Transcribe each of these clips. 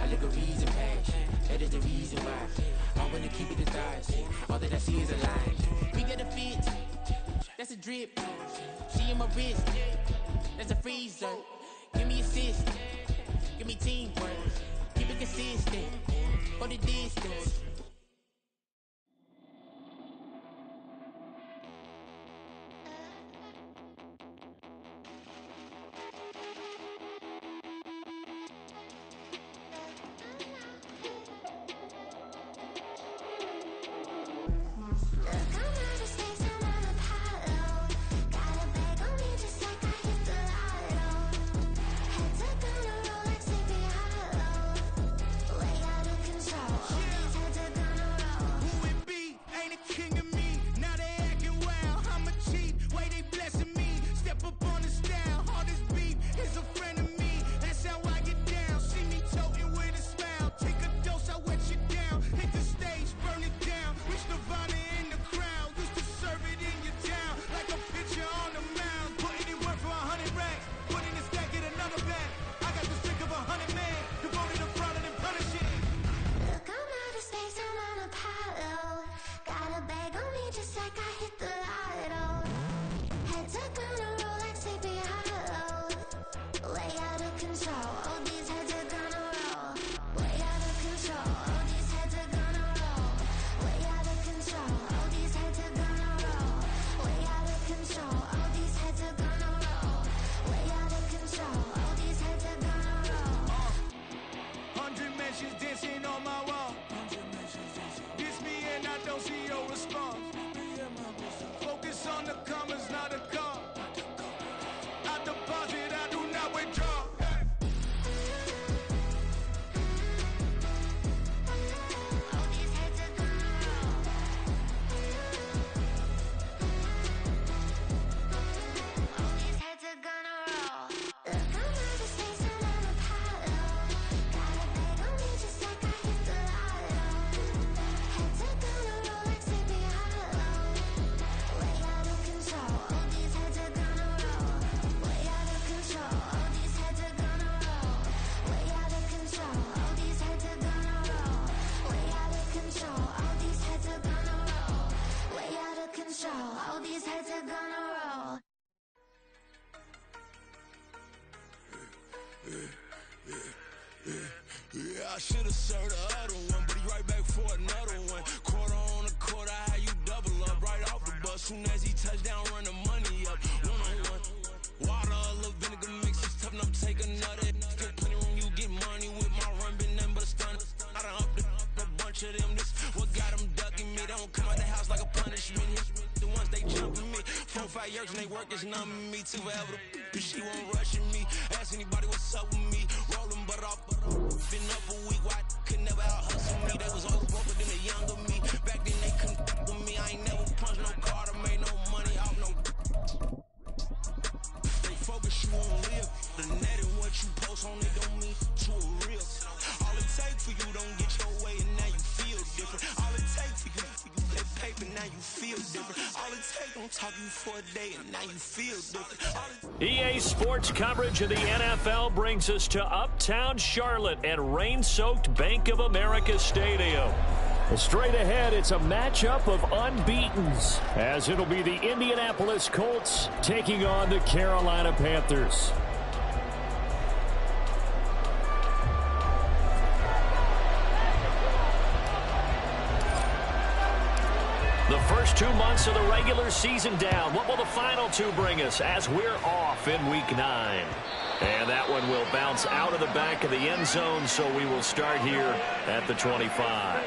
I look a reason past. That is the reason why I wanna keep it the thighs. All that I see is a lie. We got a fit, that's a drip. She in my wrist, that's a freezer. Give me assist, give me teamwork. Keep it consistent, for the distance. I should have served the other one, but he right back for another one. Quarter on a quarter, how you double up right off the bus. Soon as he touch down, run the money up. One-on-one. Water, a little vinegar mix, it's tough enough to take another. Still plenty room, you get money with my run, been nothing but a stun. I done up a bunch of them, this what got them ducking me. They don't come out the house like a punishment. The ones they jumping me. 4 or 5 years and they work is numbing me too forever. She won't rushing me. Ask anybody what's up with me. Rolling butt off. Been up a week, why could never out hustle me? They was older broker than the younger me. Back then they couldn't with me. I ain't never punched no card or made no money off no. They focus, you won't live. The net and what you post on it don't mean to a real. All it take for you don't get your way and now you feel different. All it take for you that paper, now you feel different. All it take don't talk you for a day and now you feel different. EA Sports coverage of the NFL brings us to Uptown Charlotte and rain-soaked Bank of America Stadium. Straight ahead, it's a matchup of unbeatens, as it'll be the Indianapolis Colts taking on the Carolina Panthers. The first 2 months of the regular season down. What will the final 2 bring us as we're off in Week 9? And that one will bounce out of the back of the end zone, so we will start here at the 25.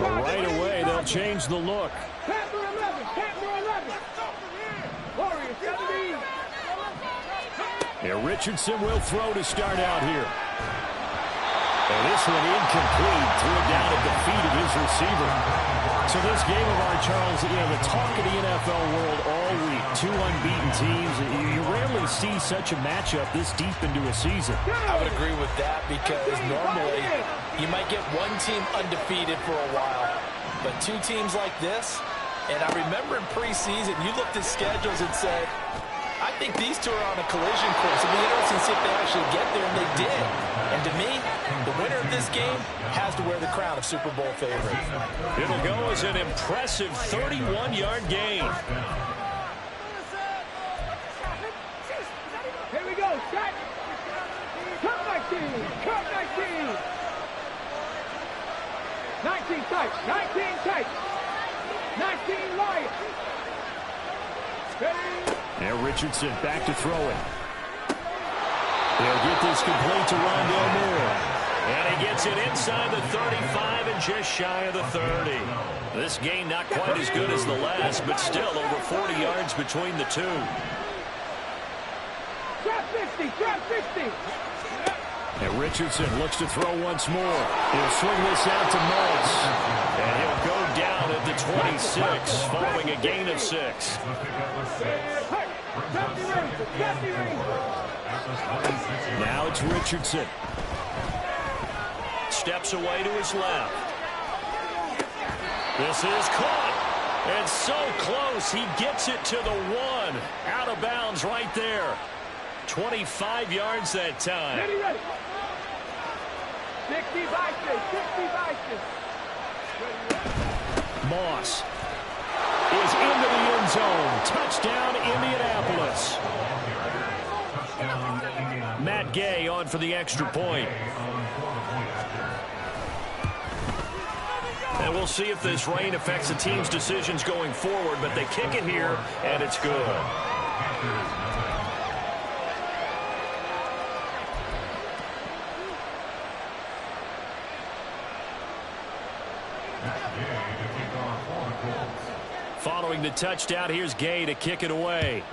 Right away, they'll change the look. Panther 11, Panther 11. Warriors 17. Here, Richardson will throw to start out here. And this one incomplete. Threw it down at the feet of his receiver. So this game of ours, Charles, the talk of the NFL world all week. Two unbeaten teams. You rarely see such a matchup this deep into a season. I would agree with that because normally you might get one team undefeated for a while. But two teams like this, and I remember in preseason, you looked at schedules and said, I think these two are on a collision course. It'll be interesting to see if they actually get there, and they did. And to me, the winner of this game has to wear the crown of Super Bowl favorite. It'll go as an impressive 31-yard gain. Here we go, set. Cut my team, cut my team. 19 tight, 19 tight. 19 Lions. Ready? Now Richardson back to throw it. He'll get this complete to Rondale Moore. And he gets it inside the 35 and just shy of the 30. This game not quite as good as the last, but still over 40 yards between the two. Trap 50, trap 50. And Richardson looks to throw once more. He'll swing this out to Moss. And he'll go down at the 26 following a gain of 6. Now it's Richardson. Steps away to his left. This is caught. And so close. He gets it to the 1. Out of bounds right there. 25 yards that time. Ready, ready. 60 by 6, 60 by 6. Moss is into the end zone. Touchdown, Indianapolis. Matt Gay on for the extra point. And we'll see if this rain affects the team's decisions going forward, but they kick it here, and it's good. Following the touchdown, here's Gay to kick it away.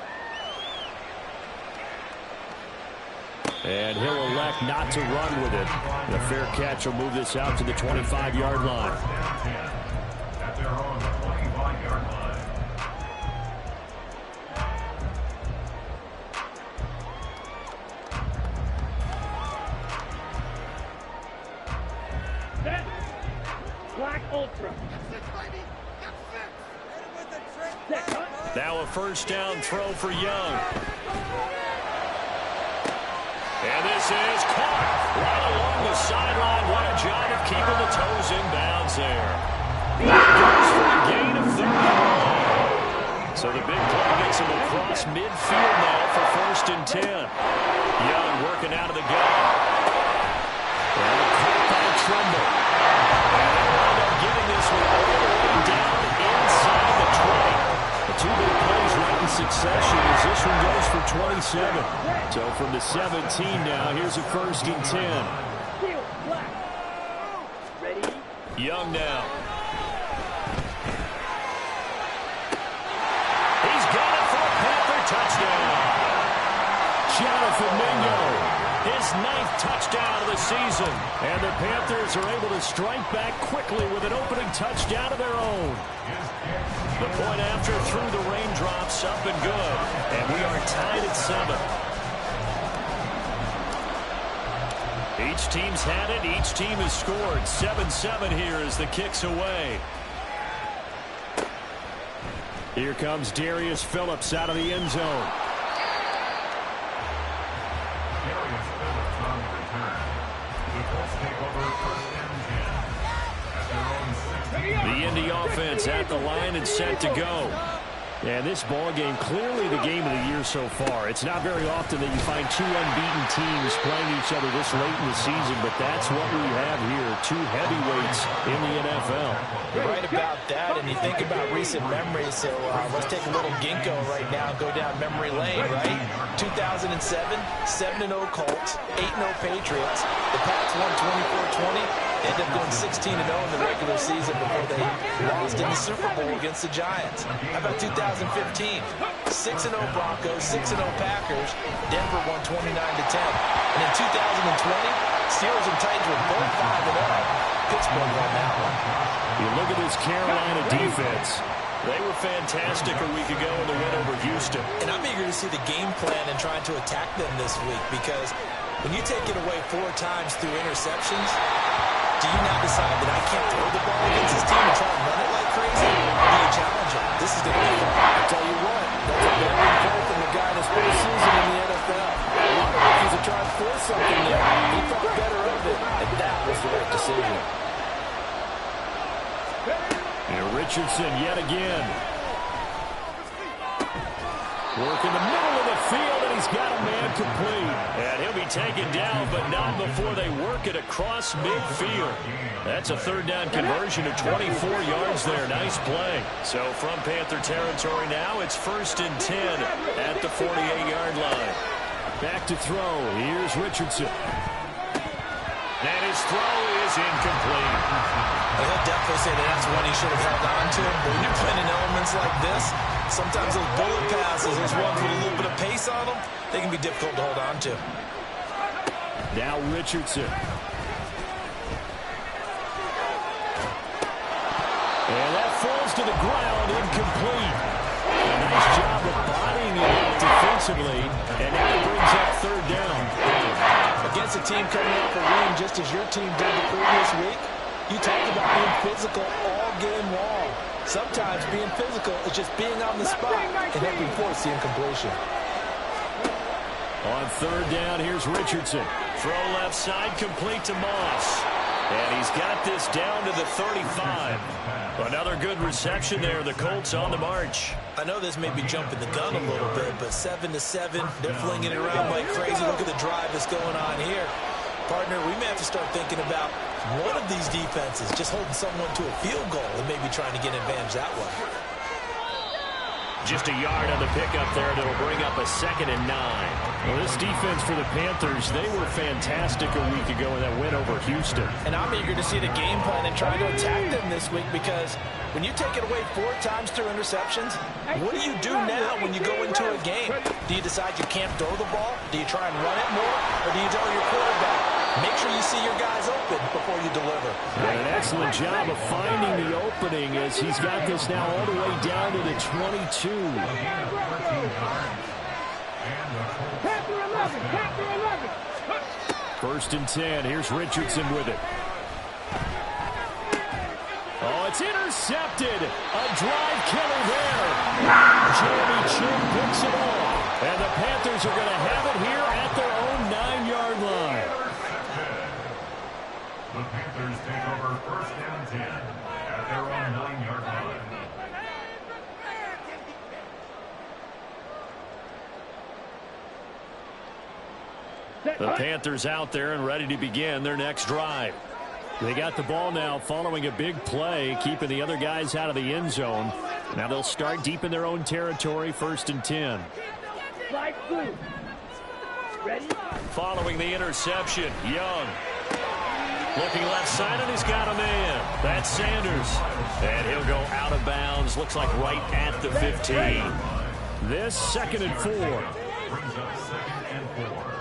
And he'll elect not to run with it. The fair catch will move this out to the 25-yard line. At their own 25-yard line. Set. Black Ultra. Now a first down throw for Young. And this is caught right along the sideline. What a job of keeping the toes in bounds there. Goes for a gain of 31. So the big play gets him across midfield now for 1st and 10. Young working out of the gun. And caught by Tremble. And they'll wind up getting this one all the way down inside the 20. The two big plays right in succession as this one goes for 27. So from the 17 now, here's a 1st and 10. Young now. He's got it for a Panther touchdown. Jonathan Mingo, his 9th touchdown of the season. And the Panthers are able to strike back quickly with an opening touchdown of their own. The point after through the raindrops, up and good. And we are tied at 7. Each team's had it. Each team has scored. 7-7 here as the kick's away. Here comes Darius Phillips out of the end zone. Darius Phillips on the return. The Colts take over 1st and 10. At their own 6. The Indy offense at the line and set to go. And this ball game, clearly the game of the year so far. It's not very often that you find two unbeaten teams playing each other this late in the season, but that's what we have here, two heavyweights in the NFL. You're right about that, and you think about recent memories, so let's take a little ginkgo right now and go down memory lane, right? 2007, 7-0 Colts, 8-0 Patriots. The Pats won 24-20. Ended up going 16-0 in the regular season before they lost in the Super Bowl against the Giants. How about 2015? 6-0 Broncos, 6-0 Packers. Denver won 29-10. And in 2020, Steelers and Titans were both 5-0. Pittsburgh won that one. You look at this Carolina defense. They were fantastic a week ago in the win over Houston. And I'm eager to see the game plan and trying to attack them this week, because when you take it away 4 times through interceptions, do you now decide that I can't throw the ball against this team and try and run it like crazy? Or do you challenge it? This is going to be fun. I'll tell you what, that's a better result than the guy in his first season in the NFL. A lot of rookies are trying to force something there. He thought better of it, and that was the right decision. And Richardson yet again. Work in the middle of the field, and he's got a man complete. And he'll be taken down, but not before they work it across midfield. That's a third down conversion of 24 yards there. Nice play. So from Panther territory now, it's 1st and 10 at the 48-yard line. Back to throw. Here's Richardson. And his throw is incomplete. He'll definitely say that's one he should have held on to. But when you're playing in elements like this, sometimes those bullet passes, those ones with a little bit of pace on them, they can be difficult to hold on to. Now Richardson. And that falls to the ground, incomplete. A nice job of bodying it out defensively, and now it brings up 3rd down. Against a team coming off a win just as your team did the previous week, you talked about being physical all game long. Sometimes being physical is just being on the spot and helping force the incompletion. On 3rd down, here's Richardson. Throw left side, complete to Moss. And he's got this down to the 35. Another good reception there. The Colts on the march. I know this may be jumping the gun a little bit, but 7-7, they're flinging it around like crazy. Look at the drive that's going on here. Partner, we may have to start thinking about one of these defenses just holding someone to a field goal and maybe trying to get an advantage that way. Just a yard on the pickup there that'll bring up a 2nd and 9. Well, this defense for the Panthers, they were fantastic a week ago in that win over Houston. And I'm eager to see the game plan and try to attack them this week, because when you take it away 4 times through interceptions, what do you do now when you go into a game? Do you decide you can't throw the ball? Do you try and run it more? Or do you tell your quarterback, make sure you see your guys open before you deliver? And an excellent job of finding the opening as he's got this now all the way down to the 22. Panther 11, Panther 11. 1st and 10. Here's Richardson with it. Oh, it's intercepted. A drive killer there. Jeremy Chinn picks it off. And the Panthers are going to have it here at their own 9-yard line. The Panthers take over 1st and 10 at their own 9-yard line. The Panthers out there and ready to begin their next drive. They got the ball now following a big play, keeping the other guys out of the end zone. Now they'll start deep in their own territory, 1st and 10. Ready? Following the interception, Young. Looking left side, and he's got a man. That's Sanders. And he'll go out of bounds, looks like right at the 15. This 2nd and 4. Brings up 2nd and 4.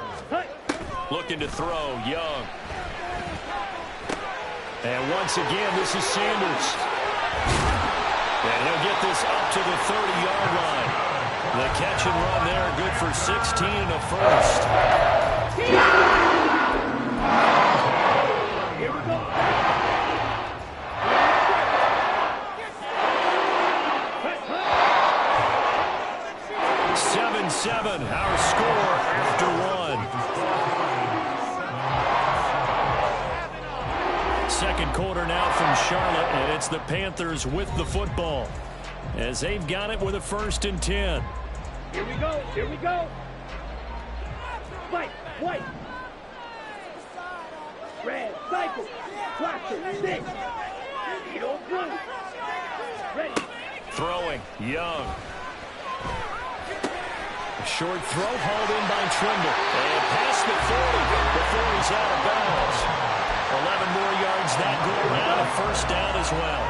Looking to throw, Young. And once again, this is Sanders. And he'll get this up to the 30-yard line. The catch and run there, good for 16 and a 1st. Here we go. 7-7, our score after 1. Second quarter now from Charlotte, and it's the Panthers with the football as they've got it with a 1st and 10. Here we go. Here we go. White. White. Red. Cycle. Watch it. Stick. Needle. Blue. Ready. Throwing. Young. A short throw hauled in by Trimble. And past the 40 before he's out of bounds. 11 more yards that go around, a 1st down as well.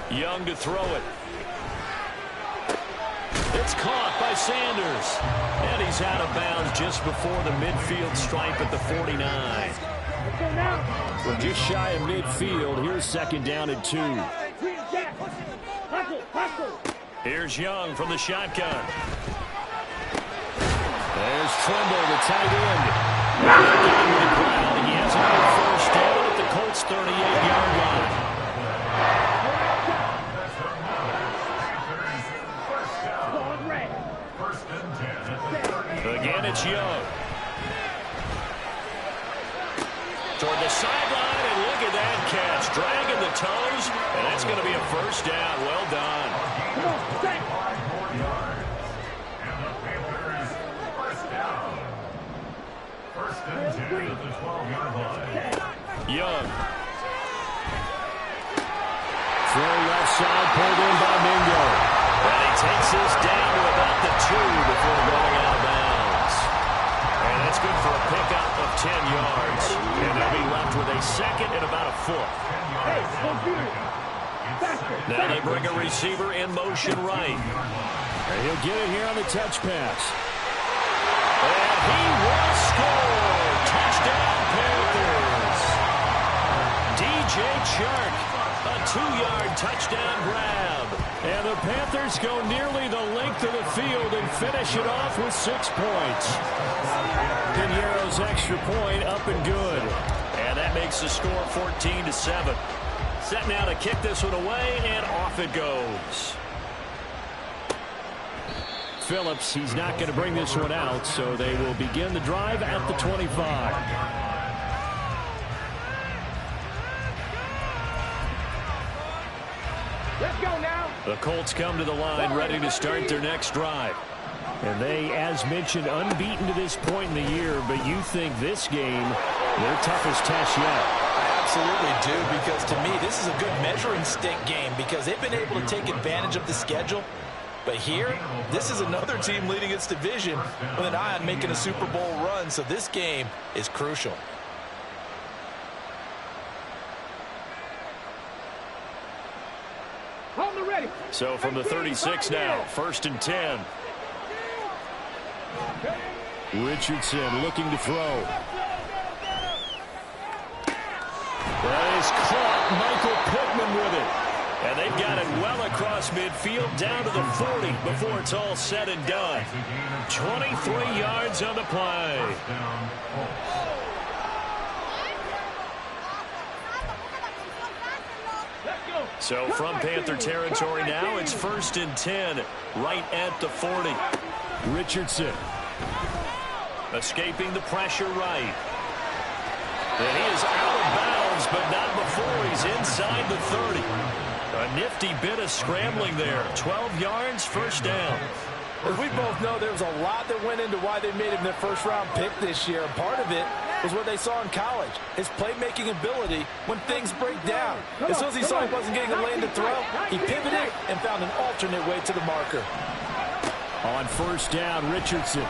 Young to throw it. It's caught by Sanders. And he's out of bounds just before the midfield stripe at the 49. We're just shy of midfield. Here's second down and 2. Here's Young from the shotgun. There's Trimble, the tight end. He has a good first down at the Colts' 38-yard line. Again, it's Young. Toward the sideline, and look at that catch. Dragging the toes, and that's going to be a first down. Well done. Young. Throw left side, pulled in by Mingo. And he takes this down to about the 2 before going out of bounds. And that's good for a pickup of 10 yards. And they'll be left with a second and about a foot. Now they bring a receiver in motion right. And he'll get it here on the touch pass. And he will score. Touchdown, Panthers. DJ Chark, a 2-yard touchdown grab. And the Panthers go nearly the length of the field and finish it off with 6 points. Piñeiro's extra point up and good. And that makes the score 14-7. Set now to kick this one away, and off it goes. Phillips, he's not going to bring this one out, so they will begin the drive at the 25. Let's go now. The Colts come to the line ready to start their next drive. And they, as mentioned, unbeaten to this point in the year, but you think this game, their toughest test yet. I absolutely do, because to me, this is a good measuring stick game because they've been able to take advantage of the schedule. But here, this is another team leading its division with an eye on making a Super Bowl run, so this game is crucial. Hold it ready. So from the 36 now, 1st and 10. Richardson looking to throw. That is caught. Michael Pittman with it. And they've got it well across midfield down to the 40 before it's all said and done. 23 yards on the play. So from Panther territory now, it's 1st and 10 right at the 40. Richardson escaping the pressure right. And he is out of bounds, but not before he's inside the 30. A nifty bit of scrambling there. 12 yards, first down. As we both know, there was a lot that went into why they made him their first-round pick this year. And part of it was what they saw in college, his playmaking ability when things break down. As soon as he saw he wasn't getting a lane to throw, he pivoted and found an alternate way to the marker. On first down, Richardson.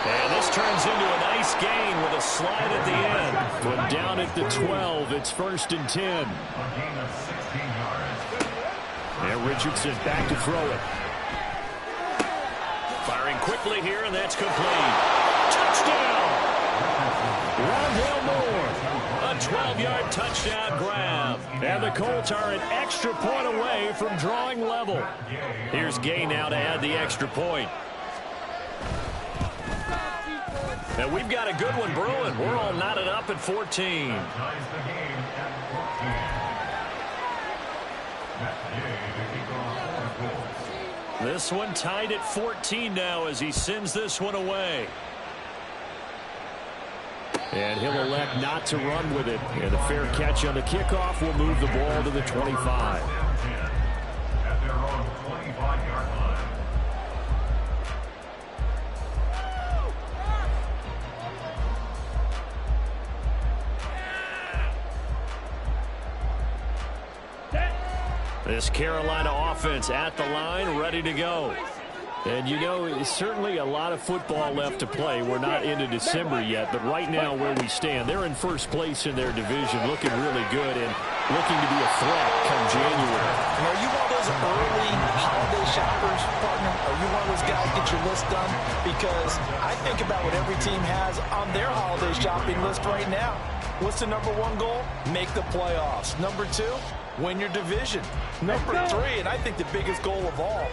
And this turns into a nice gain with a slide at the end. From down at the 12, it's 1st and 10. And Richardson back to throw it. Firing quickly here, and that's complete. Touchdown! Rondale Moore. A 12-yard touchdown grab. And the Colts are an extra point away from drawing level. Here's Gay now to add the extra point. And we've got a good one brewing. We're all knotted up at 14. This one tied at 14 now as he sends this one away. And he'll elect not to run with it. And a fair catch on the kickoff will move the ball to the 25. At their own 25-yard line. This Carolina offense at the line, ready to go. And, you know, it's certainly a lot of football left to play. We're not into December yet, but right now where we stand, they're in first place in their division, looking really good and looking to be a threat come January. Are you one of those those early holiday shoppers, partner? Are you one of those guys get your list done? Because I think about what every team has on their holiday shopping list right now. What's the number one goal? Make the playoffs. Number two, win your division. Number three, and I think the biggest goal of all,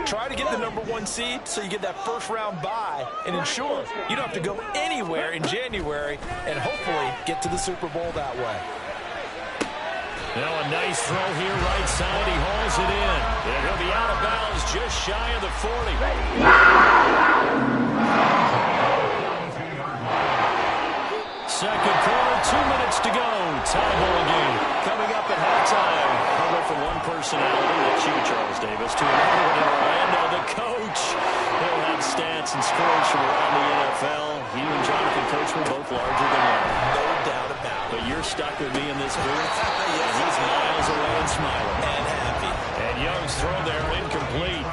try to get the number one seed so you get that first round bye and ensure you don't have to go anywhere in January and hopefully get to the Super Bowl that way. Now a nice throw here right side. He hauls it in. And he'll be out of bounds just shy of the 40. Second quarter, 2 minutes to go. Tie ball game. Coming up at halftime. I'll go from one personality, that's you, Charles Davis, to another one in Orlando. The coach. He'll have stats and scores from around the NFL. You and Jonathan Coach were both larger than life. No doubt about it. But you're stuck with me in this booth. And he's miles away and smiling. And happy. And Young's throw there incomplete.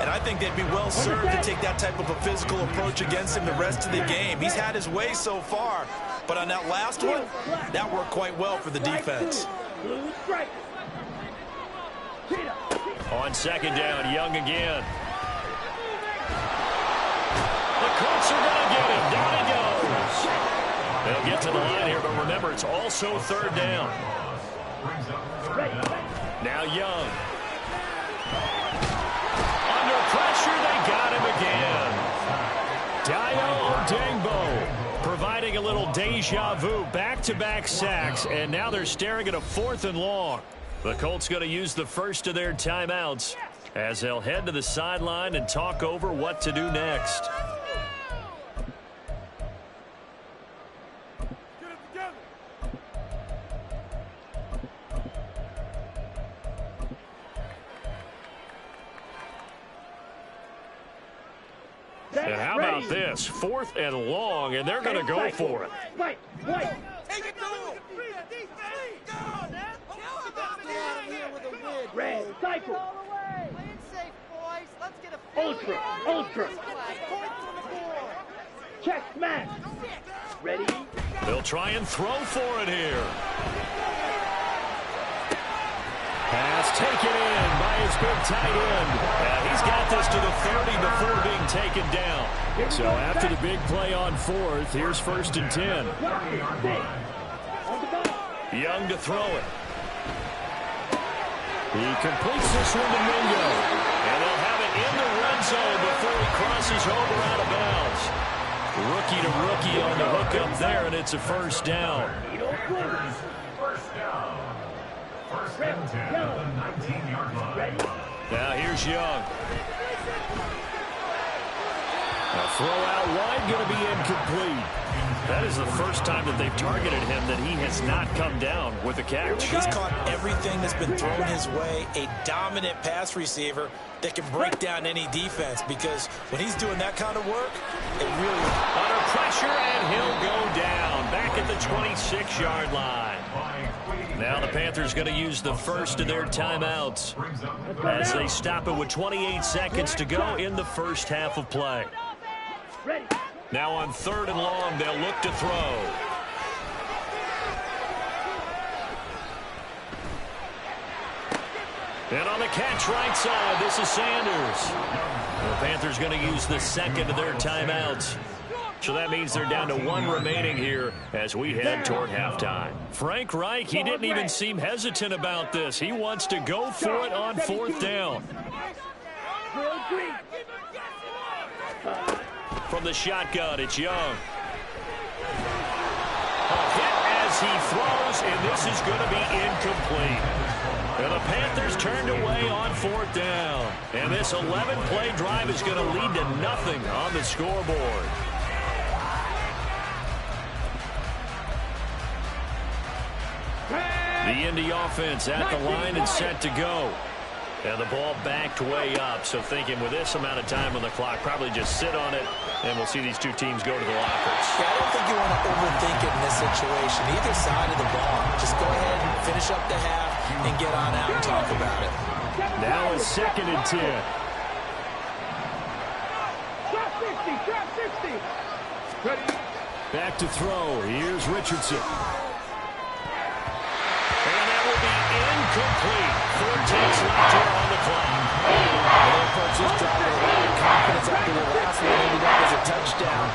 And I think they'd be well served to take that type of a physical approach against him the rest of the game. He's had his way so far, but on that last one, that worked quite well for the defense. On second down, Young again. The Colts are going to get him. Down he goes. They'll get to the line here, but remember, it's also third down. Now Young. Under pressure, they got him again. Dayo Odeyingbo providing a little deja vu. Back-to-back sacks, and now they're staring at a 4th and long. The Colts going to use the first of their timeouts as they'll head to the sideline and talk over what to do next. And how about this? 4th and long, and they're going to go for it. Wait. Take it through. Red, cycle. Ultra. Check, smash. Ready? They'll try and throw for it here. Pass taken in by his big tight end. He's got this to the 30 before being taken down. So after the big play on 4th, here's 1st and 10. Young to throw it. He completes this one to Mingo. And they'll have it in the red zone before he crosses over out of bounds. Rookie to rookie on the hook up there, and it's a first down. First down. First and 10 at the 19-yard line. Now here's Young. A throw out wide, going to be incomplete. That is the first time that they've targeted him that he has not come down with a catch. He's caught everything that's been thrown his way. A dominant pass receiver that can break down any defense, because when he's doing that kind of work, it really... Under pressure, and he'll go down back at the 26-yard line. Now the Panthers going to use the first of their timeouts as they stop it with 28 seconds to go in the first half of play. Now on 3rd and long, they'll look to throw. And on the catch right side, this is Sanders. The Panthers going to use the second of their timeouts. So that means they're down to 1 remaining here as we head toward halftime. Frank Reich, he didn't even seem hesitant about this. He wants to go for it on 4th down. From the shotgun, it's Young. A hit as he throws, and this is going to be incomplete. And the Panthers turned away on 4th down. And this 11-play drive is going to lead to nothing on the scoreboard. The Indy offense at the line and set to go. And the ball backed way up, so thinking with this amount of time on the clock, probably just sit on it, and we'll see these two teams go to the lockers. Yeah, I don't think you want to overthink it in this situation. Either side of the ball. Just go ahead and finish up the half and get on out and talk about it. Now it's 2nd and 10. Drop 60. Ready? Back to throw. Here's Richardson. And that will be incomplete. 4 takes left here on the approach this drive with a lot of confidence after the last one. Maybe that was a touchdown.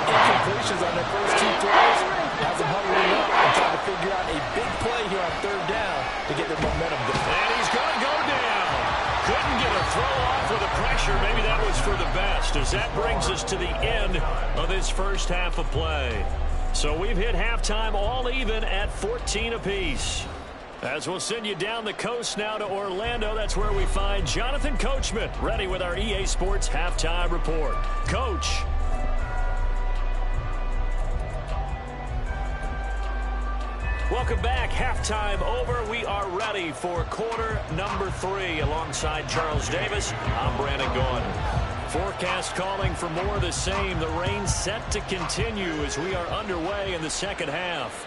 Incompletions on their first 2 throws has them huddling up and trying to figure out a big play here on 3rd down to get their momentum going. And he's going to go down. Couldn't get a throw off with the pressure. Maybe that was for the best, as that brings us to the end of this first half of play. So we've hit halftime all even at 14 apiece. As we'll send you down the coast now to Orlando, that's where we find Jonathan Coachman, ready with our EA Sports Halftime Report. Coach. Welcome back. Halftime over. We are ready for quarter number 3 alongside Charles Davis. I'm Brandon Gaudin. Forecast calling for more of the same. The rain set to continue as we are underway in the second half.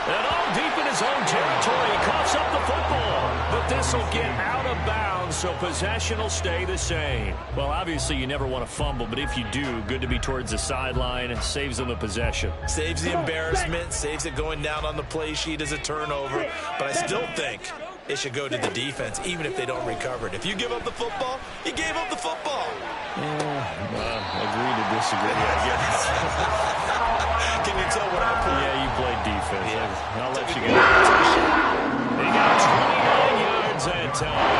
And all deep in his own territory, he coughs up the football. But this will get out of bounds, so possession will stay the same. Well, obviously, you never want to fumble, but if you do, good to be towards the sideline. It saves them the possession. Saves the embarrassment, saves it going down on the play sheet as a turnover. But I still think it should go to the defense, even if they don't recover it. If you give up the football, you gave up the football. Agree to disagree, I guess. Can you tell what I played? Yeah, you played defense. Yeah. I'll let you go. He got 29 yards that time.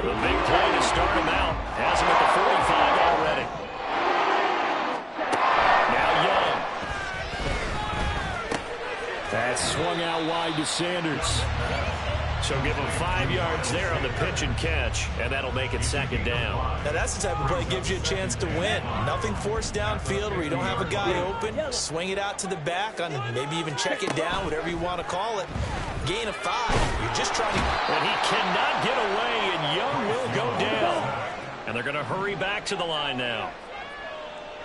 The big play to start him out. Has him at the 45 already. Now Young. That's swung out wide to Sanders. So give him 5 yards there on the pitch and catch, and that'll make it 2nd down. Now that's the type of play that gives you a chance to win. Nothing forced downfield where you don't have a guy open. Swing it out to the back on maybe even check it down, whatever you want to call it. Gain of 5. You're just trying to... And he cannot get away, and Young will go down. And they're going to hurry back to the line now.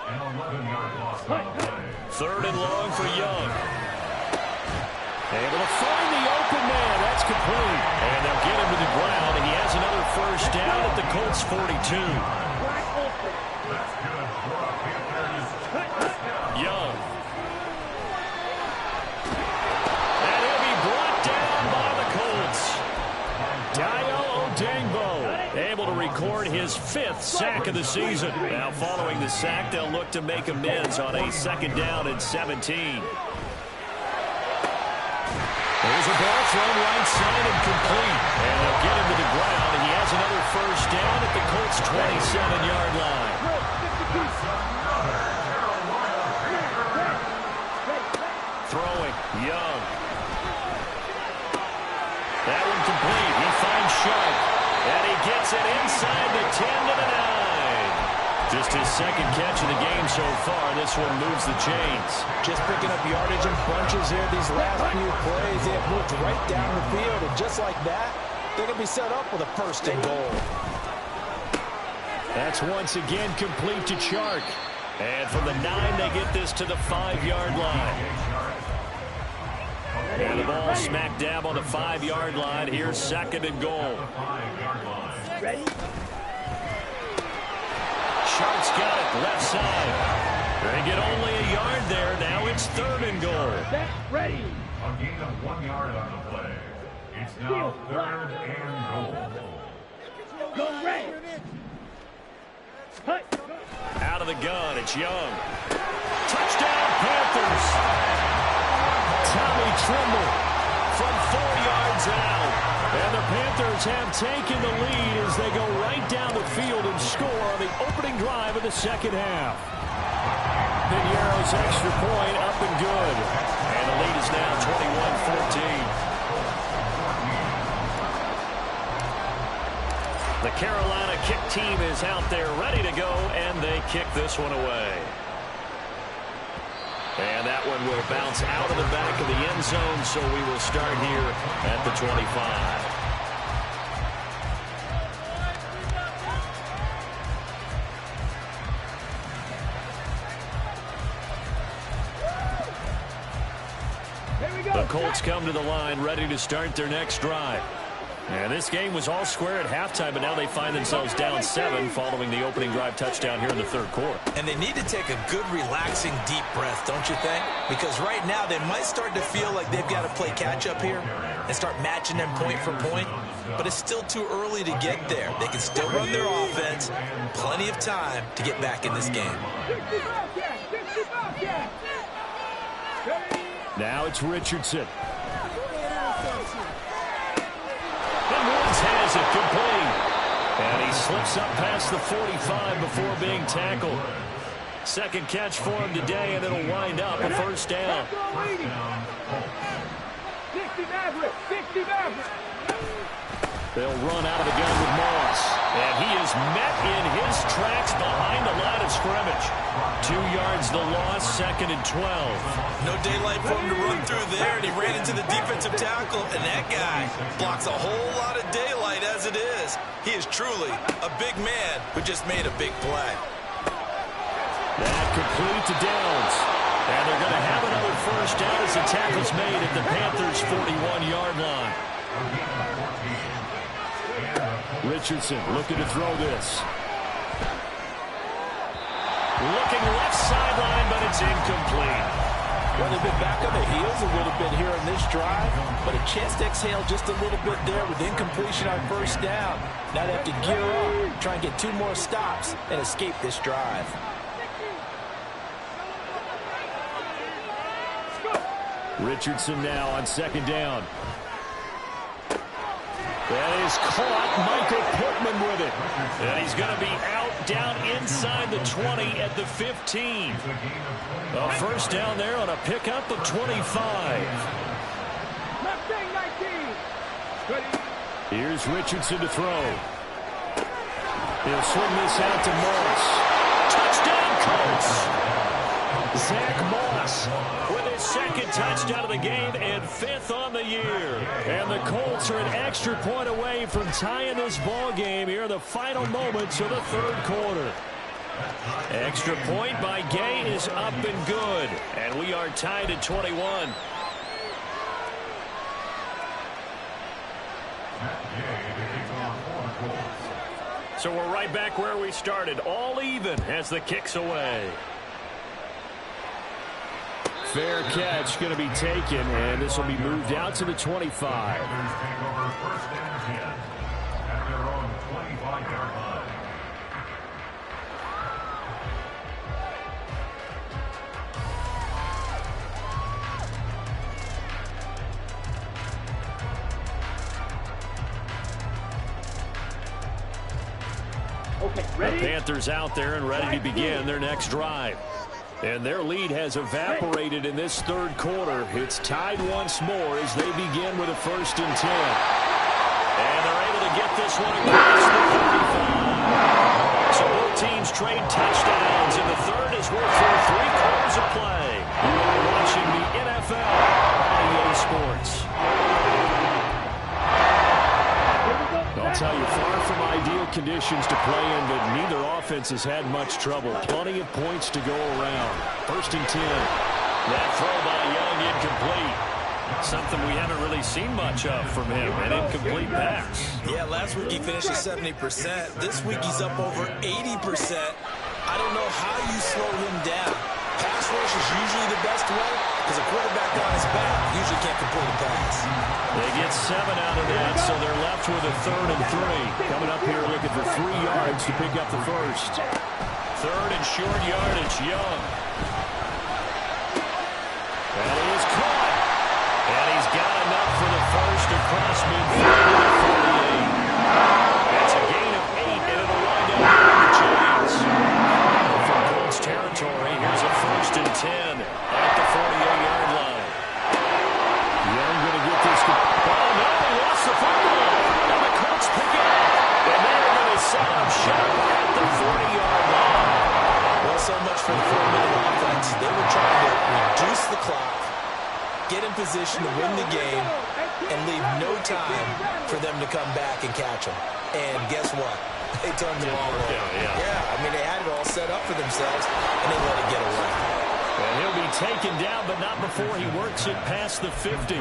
An 11-yard loss on the play. 3rd and long for Young. Able to find the open man. That's complete. And they'll get him to the ground. And he has another first down at the Colts 42. That's good for a Panthers. Young. And he'll be brought down by the Colts. Dayo Odeyingbo able to record his 5th sack of the season. Now following the sack, they'll look to make amends on a 2nd down and 17. There's a ball thrown right side and complete. And they'll get him to the ground, and he has another first down at the Colts' 27-yard line. Throwing, Young. That one complete. He finds Sharp. And he gets it inside the 10 to the 9. Just his 2nd catch of the game so far. This one moves the chains. Just picking up yardage in bunches here. These last few plays, they have moved right down the field. And just like that, they're going to be set up with a 1st and goal. That's once again complete to Chark. And from the 9, they get this to the 5-yard line. And the ball smack dab on the 5-yard line. Here's 2nd and goal. Ready? Shark's got it left side. They get only a yard there. Now it's 3rd and goal. Set, ready. A gain of 1 yard on the play. It's now 3rd and goal. Go ready. Hut. Out of the gun, it's Young. Touchdown, Panthers. Tommy Tremble from 4 yards out. And the Panthers have taken the lead as they go right down the field and score on the opening drive of the 2nd half. Pinheiro's extra point up and good. And the lead is now 21-14. The Carolina kick team is out there ready to go, and they kick this one away. And that one will bounce out of the back of the end zone, so we will start here at the 25. The Colts come to the line ready to start their next drive. And this game was all square at halftime, but now they find themselves down 7 following the opening drive touchdown here in the third quarter. And they need to take a good, relaxing, deep breath, don't you think? Because right now they might start to feel like they've got to play catch-up here and start matching them point for point. But it's still too early to get there. They can still run their offense. Plenty of time to get back in this game. Now it's Richardson. And Woods has it complete. And he slips up past the 45 before being tackled. Second catch for him today, and it'll wind up a first down. 60 Maverick. They'll run out of the gun with Moss. And he is met in his tracks behind the line of scrimmage. 2 yards the loss, 2nd and 12. No daylight for him to run through there, and he ran into the defensive tackle, and that guy blocks a whole lot of daylight as it is. He is truly a big man who just made a big play. That complete to Downs. And they're going to have another first down as the tackle's made at the Panthers' 41-yard line. Richardson looking to throw this. Looking left sideline, but it's incomplete. Well, they've been back on their heels a little bit here on this drive, but a chance to exhale just a little bit there with incompletion on first down. Now they have to gear up, try and get 2 more stops, and escape this drive. Richardson now on 2nd down. That is caught. Michael Pittman with it. And he's going to be out down inside the 20 at the 15. A first down there on a pickup of 25. Here's Richardson to throw. He'll swing this out to Moss. Touchdown, Colts! Zach Moss with his 2nd touchdown of the game and 5th on the year. And the Colts are an extra point away from tying this ball game here in the final moments of the third quarter. Extra point by Gay is up and good. And we are tied at 21. So we're right back where we started. All even as the kick's away. Fair catch going to be taken, and this will be moved out to the 25. Take over 1st and 10 at their own 25-yard line. Okay, ready? The Panthers out there and ready to begin their next drive. And their lead has evaporated in this third quarter. It's tied once more as they begin with a 1st and 10. And they're able to get this one across the 35. So both teams trade touchdowns, and the third is worth through 3 quarters of play. You're watching the NFL on EA Sports. I'll tell you, far from ideal conditions to play in, but neither offense has had much trouble. Plenty of points to go around. 1st and 10. That throw by Young incomplete. Something we haven't really seen much of from him, an incomplete pass. Yeah, last week he finished at 70%. This week he's up over 80%. I don't know how you slow him down. Pass rush is usually the best way because a quarterback on his back usually can't complete a pass. They get 7 out of that, so they're left with a 3rd and 3. Coming up here looking for 3 yards to pick up the first. 3rd and short yardage, Young. And he is caught. And he's got enough for the first across midfield to the 48. That's a gain of 8, and it'll wind up in the chains. From Colts territory, here's a 1st and 10 at the 48-yard line. Young going to get this. Oh, no, he lost the football. And the Colts pick it up. And they're going to set up shop at the 40-yard line. Well, so much for the 4-minute offense. They were trying to reduce the clock, get in position to win the game, and leave no time for them to come back and catch them. And guess what? They turned the ball over. Yeah, I mean, they had it all set up for themselves, and they let it get away. And he'll be taken down, but not before he works it past the 50.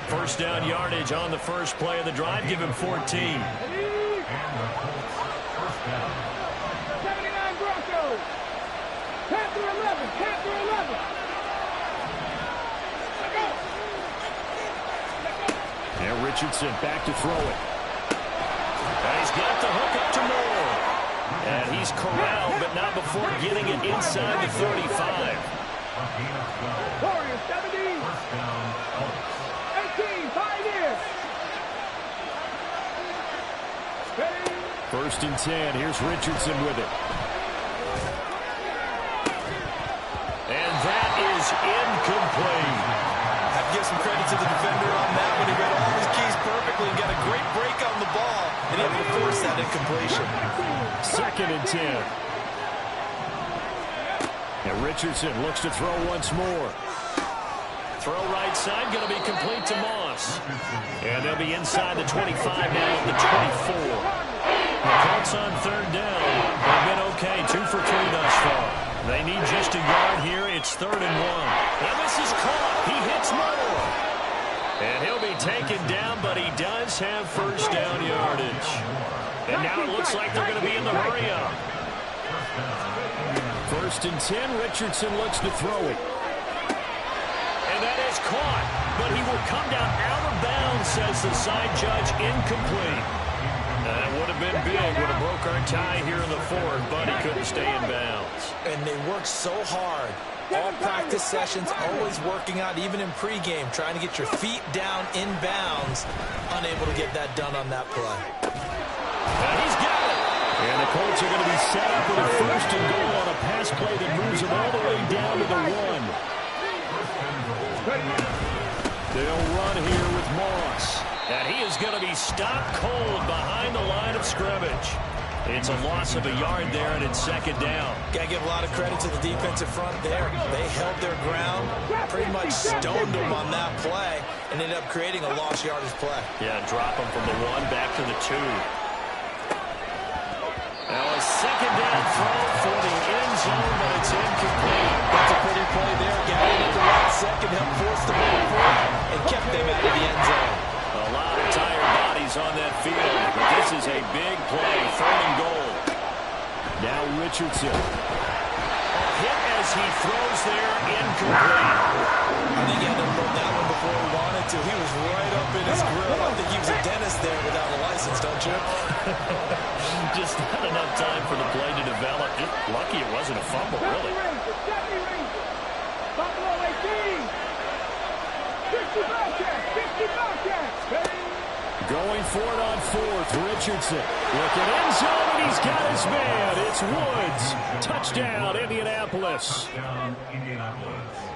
First down yardage on the first play of the drive. Give him 14. And the Colts, first down. 79 Broncos. 10 through 11. 10 through 11. And Richardson back to throw it. And he's got the hook up to Moore. And he's corralled, but not before getting it inside the 35. Warriors 17. First down, Colts. 18. Pioneers. First and 10. Here's Richardson with it. And that is incomplete. I have to give some credit to the defender on that one. He read all his keys perfectly and got a great break on the ball and able to force that incompletion. Second and 10. And Richardson looks to throw once more. Throw right side, going to be complete to Moss. And they'll be inside the 25 now at the 24. The Colts on third down. They've been okay, 2 for 3 thus far. They need just a yard here. It's 3rd and 1. And this is caught. He hits Moore. And he'll be taken down, but he does have first down yardage. And now it looks like they're going to be in the hurry up. First and 10, Richardson looks to throw it. And that is caught, but he will come down out of bounds, says the side judge, incomplete. That would have been big, would have broke our tie here in the 4th, but he couldn't stay in bounds. And they worked so hard. All practice sessions, always working out, even in pregame, trying to get your feet down in bounds. Unable to get that done on that play. And he's got it. And the Colts are going to be set up with a first and goal on a pass play that moves them all the way down to the 1. They'll run here with Moss. And he is going to be stopped cold behind the line of scrimmage. It's a loss of a yard there, and it's 2nd down. Got to give a lot of credit to the defensive front there. They held their ground, pretty much stoned them on that play, and ended up creating a lost yardage play. Yeah, drop them from the 1 back to the 2. Now a 2nd down throw for the end zone, but it's incomplete. That's a pretty play there. Got in at the last second, helped force the ball forward, and kept them out of the end zone. A lot of tired bodies on that field, but this is a big play, 3rd and goal. Now Richardson. Hit as he throws there, incomplete. I think he had to run that one before he wanted to. He was right up in his grill. I think he was a dentist there without a license, don't you? Just not enough time for the play to develop. Just lucky it wasn't a fumble, really. Buffalo 18. 60 Bobcats. Going for it on 4th, Richardson. Look at end zone, and he's got his man. It's Woods. Touchdown, Indianapolis.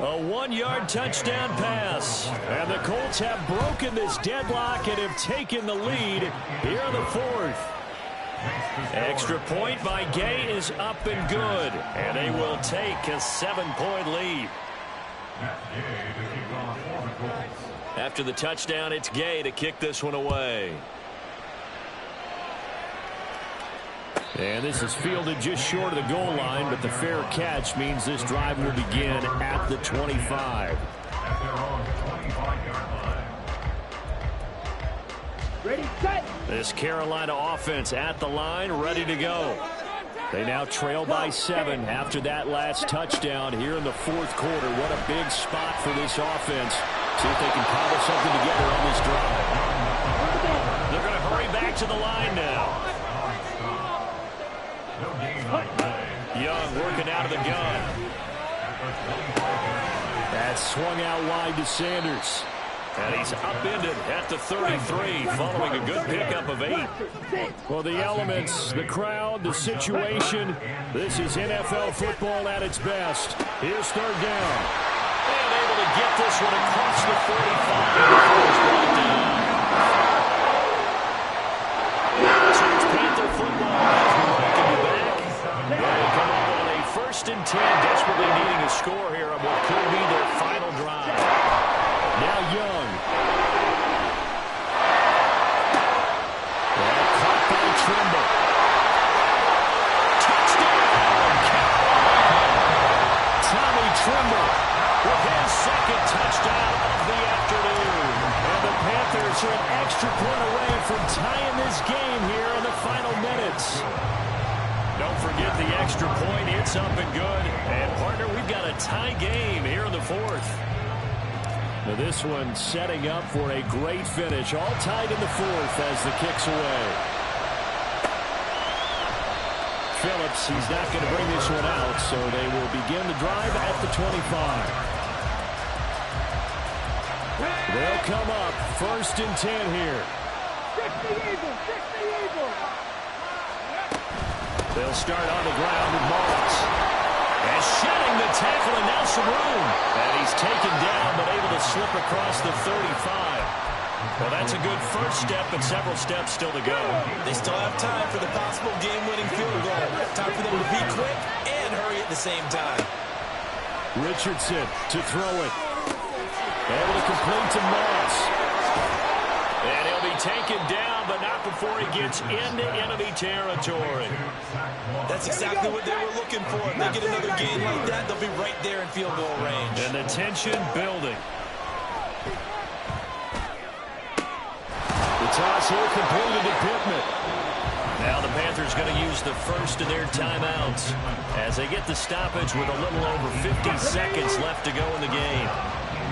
A 1-yard touchdown pass. And the Colts have broken this deadlock and have taken the lead here in the 4th. Extra point by Gay is up and good. And they will take a 7-point lead. After the touchdown, it's Gay to kick this one away. And this is fielded just short of the goal line, but the fair catch means this drive will begin at the 25. Ready, set. This Carolina offense at the line, ready to go. They now trail by 7 after that last touchdown here in the 4th quarter. What a big spot for this offense. See if they can cobble something together on this drive. They're going to hurry back to the line now. Young working out of the gun. That's swung out wide to Sanders. And he's upended at the 33 following a good pickup of 8. Well, the elements, the crowd, the situation, this is NFL football at its best. Here's 3rd down. And able to get this one across the 45 before it's brought down. So it's Panther football as we welcome you back. They'll come up on a 1st and 10, desperately needing a score here on what could be their final drive. Now Young. And caught by Trimble. Touchdown! Tommy Trimble Patriots are an extra point away from tying this game here in the final minutes. Don't forget the extra point. It's up and good. And, partner, we've got a tie game here in the fourth. Now this one setting up for a great finish. All tied in the fourth as the kick's away. Phillips, he's not going to bring this one out, so they will begin the drive at the 25. They'll come up 1st and 10 here. 60 Eagles, 60 Eagles. They'll start on the ground with Mullins. And shedding the tackle, and now some room. And he's taken down, but able to slip across the 35. Well, that's a good first step, but several steps still to go. They still have time for the possible game-winning field goal. Time for them to be quick and hurry at the same time. Richardson to throw it. Able to complete to Moss. And he'll be taken down, but not before he gets into enemy territory. That's exactly what they were looking for. If they get another gain like that, they'll be right there in field goal range. And the tension building. The toss here completed to Pittman. Now the Panthers going to use the first of their timeouts as they get the stoppage with a little over 50 seconds left to go in the game.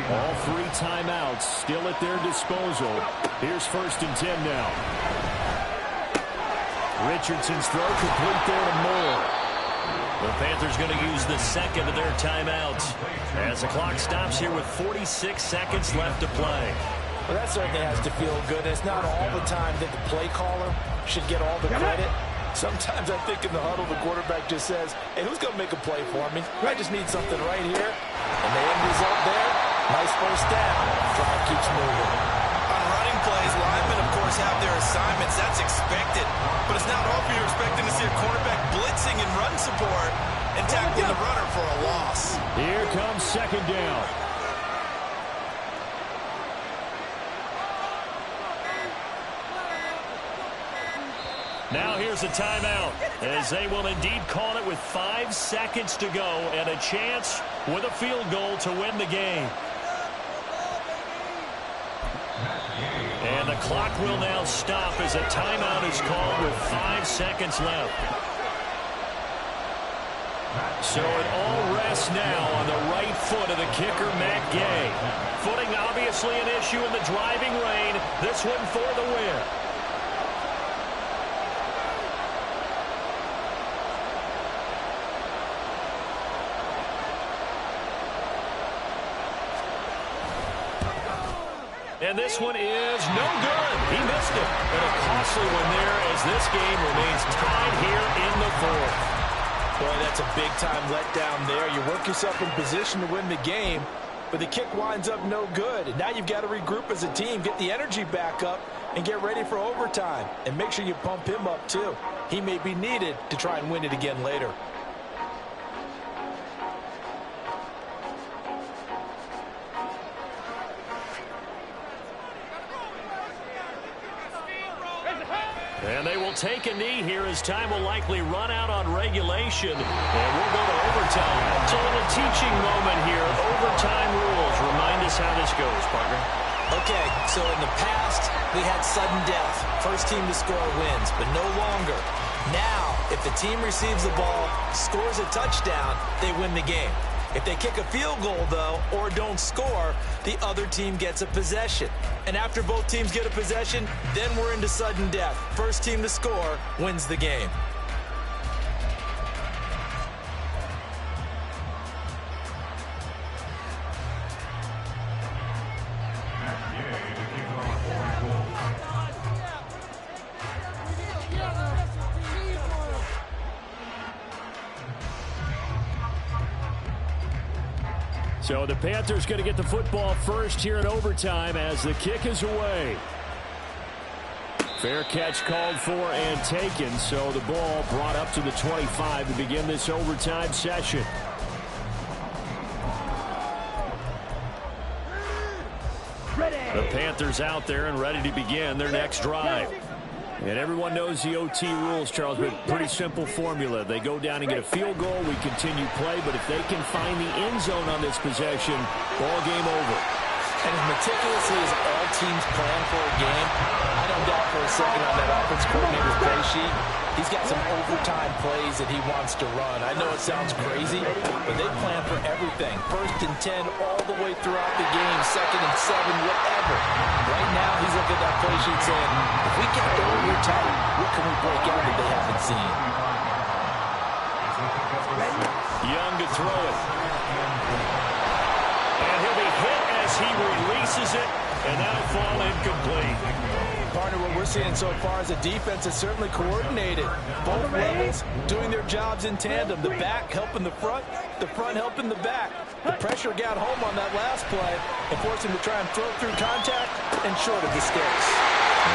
All 3 timeouts still at their disposal. Here's 1st and 10 now. Richardson's throw complete there to Moore. The Panthers going to use the second of their timeouts as the clock stops here with 46 seconds left to play. Well, that certainly has to feel good. It's not all the time that the play caller should get all the credit. Sometimes I think in the huddle, the quarterback just says, hey, who's going to make a play for me? I just need something right here. And the end result there, nice first down. Drive keeps moving. On running plays, linemen, of course, have their assignments. That's expected. But it's not often you're expecting to see a quarterback blitzing and run support and tackling the runner for a loss. Here comes 2nd down. Now here's a timeout, as they will indeed call it with 5 seconds to go and a chance with a field goal to win the game. And the clock will now stop as a timeout is called with 5 seconds left. So it all rests now on the right foot of the kicker, Matt Gay. Footing obviously an issue in the driving rain. This one for the win. And this one is no good. He missed it. And a costly one there as this game remains tied here in the fourth. Boy, that's a big-time letdown there. You work yourself in position to win the game, but the kick winds up no good. And now you've got to regroup as a team, get the energy back up, and get ready for overtime. And make sure you pump him up, too. He may be needed to try and win it again later. And they will take a knee here as time will likely run out on regulation. And we'll go to overtime. It's a little teaching moment here. Overtime rules. Remind us how this goes, partner. Okay, so in the past, we had sudden death. First team to score wins, but no longer. Now, if the team receives the ball, scores a touchdown, they win the game. If they kick a field goal, though, or don't score, the other team gets a possession. And after both teams get a possession, then we're into sudden death. First team to score wins the game. So the Panthers going to get the football first here in overtime as the kick is away. Fair catch called for and taken, so the ball brought up to the 25 to begin this overtime session. The Panthers out there and ready to begin their next drive. And everyone knows the OT rules, Charles, but pretty simple formula. They go down and get a field goal, we continue play, but if they can find the end zone on this possession, ball game over. And as meticulously as all teams plan for a game, I don't doubt for a second on that offense coordinator's play sheet, he's got some overtime plays that he wants to run. I know it sounds crazy, but they plan for everything. 1st and 10 all the way throughout the game, 2nd and 7, whatever. Right now, he's looking at that play sheet saying, if we get to overtime, what can we break out that they haven't seen? Young to throw it. And he'll be hit as he releases it, and that'll fall incomplete. Partner, what we're seeing so far is a defense that's certainly coordinated. Both levels doing their jobs in tandem. The back helping the front helping the back. The pressure got home on that last play and forced him to try and throw through contact and short of the sticks.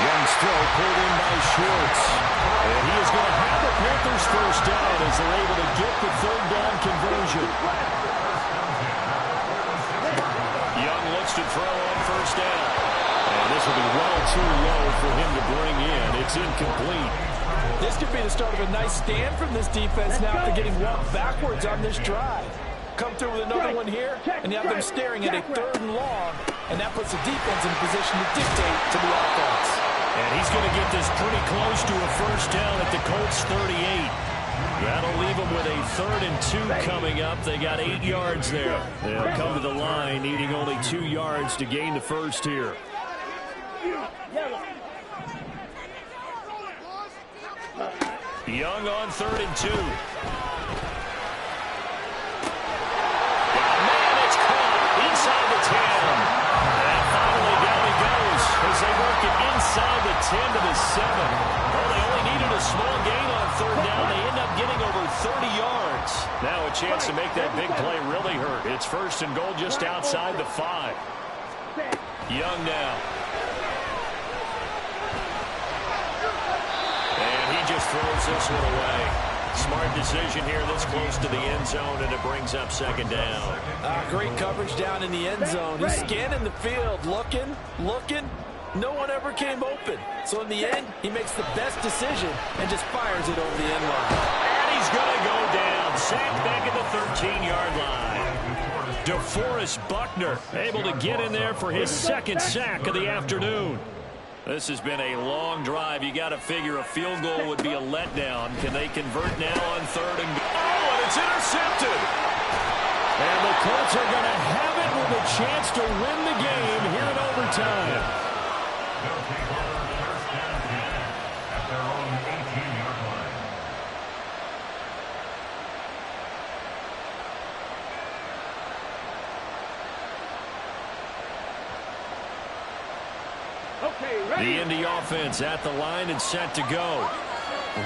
Young's throw pulled in by Schwartz. And he is going to have the Panthers first down as they're able to get the 3rd down conversion. Young looks to throw on 1st down. And this will be well too low for him to bring in. It's incomplete. This could be the start of a nice stand from this defense now after getting walked backwards on this drive. Come through with another one here, and you have them staring at a 3rd and long, and that puts the defense in a position to dictate to the offense. And he's going to get this pretty close to a 1st down at the Colts 38. That'll leave them with a 3rd and 2 coming up. They got 8 yards there. They'll come to the line, needing only 2 yards to gain the 1st here. Young on 3rd and 2. It's caught inside the 10. And finally down he goes as they work it inside the 10 to the 7. Well, they only needed a small gain on 3rd down. They end up getting over 30 yards. Now a chance to make that big play really hurt. It's 1st and goal just outside the 5. Young now. And he just throws this one away. Smart decision here this close to the end zone, and it brings up 2nd down. Great coverage down in the end zone. He's scanning the field, looking. No one ever came open. So in the end, he makes the best decision and just fires it over the end line. And he's going to go down. Sacked back at the 13-yard line. DeForest Buckner able to get in there for his 2nd sack of the afternoon. This has been a long drive. You got to figure a field goal would be a letdown. Can they convert now on 3rd and goal? Oh, and it's intercepted. And the Colts are going to have it with a chance to win the game here in overtime. They'll take over 1st and 10 at their own 18-yard line. The Indy offense at the line and set to go.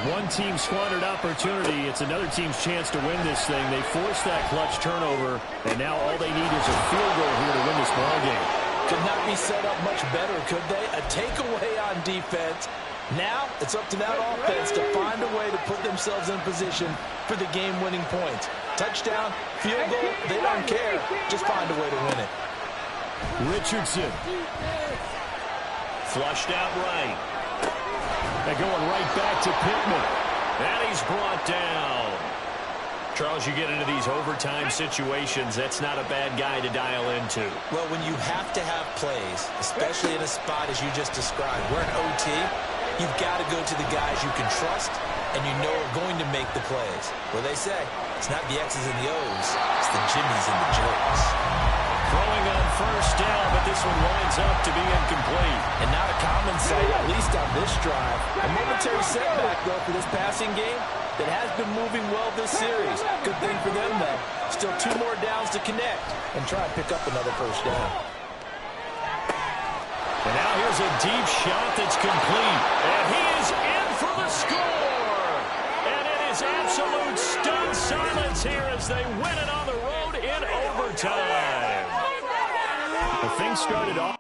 One team squandered opportunity. It's another team's chance to win this thing. They forced that clutch turnover, and now all they need is a field goal here to win this ball game. Could not be set up much better, could they? A takeaway on defense. Now it's up to that offense to find a way to put themselves in position for the game-winning points. Touchdown, field goal, they don't care. Just find a way to win it. Richardson. Flushed out right. They're going right back to Pittman. And he's brought down. Charles, you get into these overtime situations, that's not a bad guy to dial into. Well, when you have to have plays, especially in a spot as you just described, we're in OT, you've got to go to the guys you can trust and you know are going to make the plays. Well, they say, it's not the X's and the O's, it's the Jimmies and the Joes. Throwing on 1st down, but this one winds up to be incomplete. And not a common sight, at least on this drive. A momentary setback, though, for this passing game that has been moving well this series. Good thing for them, though. Still 2 more downs to connect and try and pick up another 1st down. And now here's a deep shot that's complete. And he is in for the score. And it is absolute stunned silence here as they win it on the road in overtime. The thing started off.